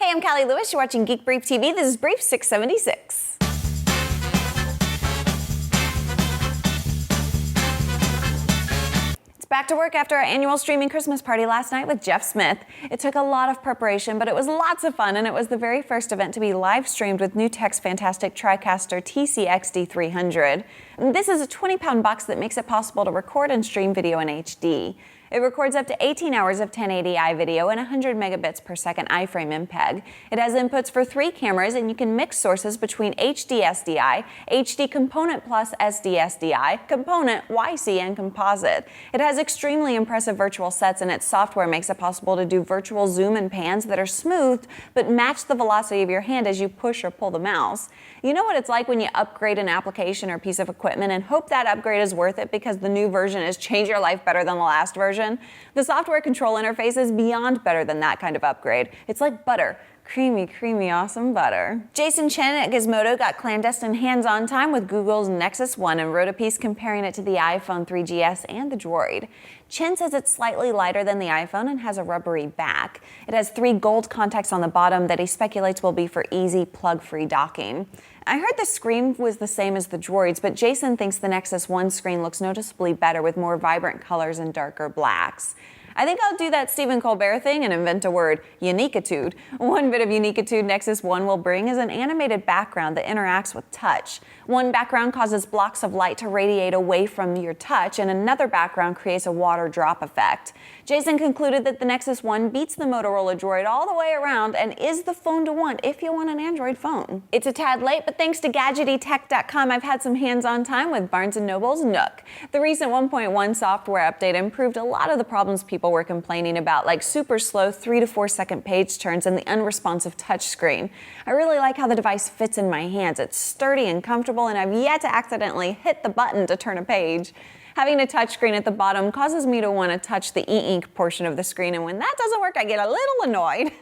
Hey, I'm Callie Lewis. You're watching Geek Brief TV. This is Brief 676. It's back to work after our annual streaming Christmas party last night with Jeff Smith. It took a lot of preparation, but it was lots of fun, and it was the very first event to be live streamed with NewTek's fantastic Tricaster TCXD30. This is a 20-pound box that makes it possible to record and stream video in HD. It records up to 18 hours of 1080i video and 100 megabits per second iframe MPEG. It has inputs for 3 cameras, and you can mix sources between HD SDI, HD Component plus SD SDI, Component, YC, and Composite. It has extremely impressive virtual sets, and its software makes it possible to do virtual zoom and pans that are smoothed but match the velocity of your hand as you push or pull the mouse. You know what it's like when you upgrade an application or piece of equipment and hope that upgrade is worth it because the new version has changed your life better than the last version? The software control interface is beyond better than that kind of upgrade. It's like butter. Creamy, creamy, awesome butter. Jason Chen at Gizmodo got clandestine hands-on time with Google's Nexus One and wrote a piece comparing it to the iPhone 3GS and the Droid. Chen says it's slightly lighter than the iPhone and has a rubbery back. It has 3 gold contacts on the bottom that he speculates will be for easy plug-free docking. I heard the screen was the same as the Droid's, but Jason thinks the Nexus One screen looks noticeably better with more vibrant colors and darker blacks. I think I'll do that Stephen Colbert thing and invent a word, uniquitude. One bit of uniquitude Nexus One will bring is an animated background that interacts with touch. One background causes blocks of light to radiate away from your touch, and another background creates a water drop effect. Jason concluded that the Nexus One beats the Motorola Droid all the way around and is the phone to want if you want an Android phone. It's a tad late, but thanks to GadgetyTech.com, I've had some hands-on time with Barnes & Noble's Nook. The recent 1.1 software update improved a lot of the problems people were complaining about, like super slow 3 to 4 second page turns and the unresponsive touchscreen. I really like how the device fits in my hands. It's sturdy and comfortable, and I've yet to accidentally hit the button to turn a page. Having a touchscreen at the bottom causes me to want to touch the e-ink portion of the screen, and when that doesn't work, I get a little annoyed.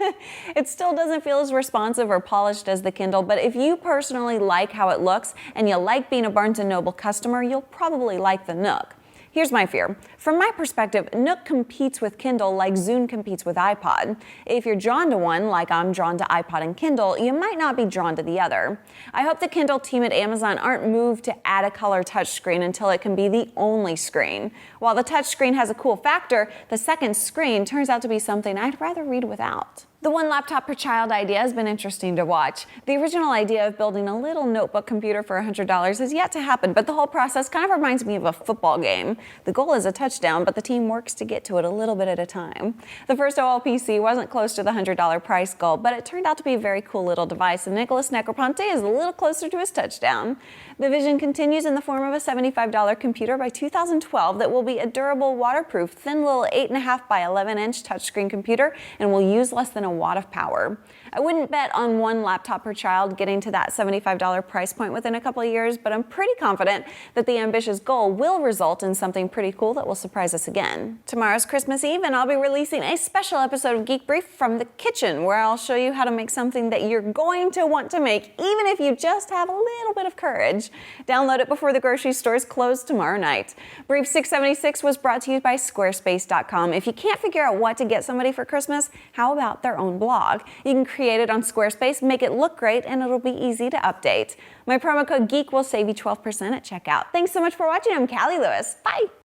It still doesn't feel as responsive or polished as the Kindle, but if you personally like how it looks and you like being a Barnes & Noble customer, you'll probably like the Nook. Here's my fear. From my perspective, Nook competes with Kindle like Zune competes with iPod. If you're drawn to one, like I'm drawn to iPod and Kindle, you might not be drawn to the other. I hope the Kindle team at Amazon aren't moved to add a color touchscreen until it can be the only screen. While the touchscreen has a cool factor, the second screen turns out to be something I'd rather read without. The one laptop per child idea has been interesting to watch. The original idea of building a little notebook computer for $100 has yet to happen, but the whole process kind of reminds me of a football game. The goal is a touchdown, but the team works to get to it a little bit at a time. The first OLPC wasn't close to the $100 price goal, but it turned out to be a very cool little device, and Nicholas Negroponte is a little closer to his touchdown. The vision continues in the form of a $75 computer by 2012 that will be a durable, waterproof, thin little 8.5 by 11-inch touchscreen computer and will use less than a watt of power. I wouldn't bet on one laptop per child getting to that $75 price point within a couple of years, but I'm pretty confident that the ambitious goal will result in something pretty cool that will surprise us again. Tomorrow's Christmas Eve, and I'll be releasing a special episode of Geek Brief from the kitchen, where I'll show you how to make something that you're going to want to make, even if you just have a little bit of courage. Download it before the grocery stores close tomorrow night. Brief 676 was brought to you by Squarespace.com. If you can't figure out what to get somebody for Christmas, how about their own blog? You can create it on Squarespace, make it look great, and it'll be easy to update. My promo code GEEK will save you 12% at checkout. Thanks so much for watching. I'm Callie Lewis. Bye!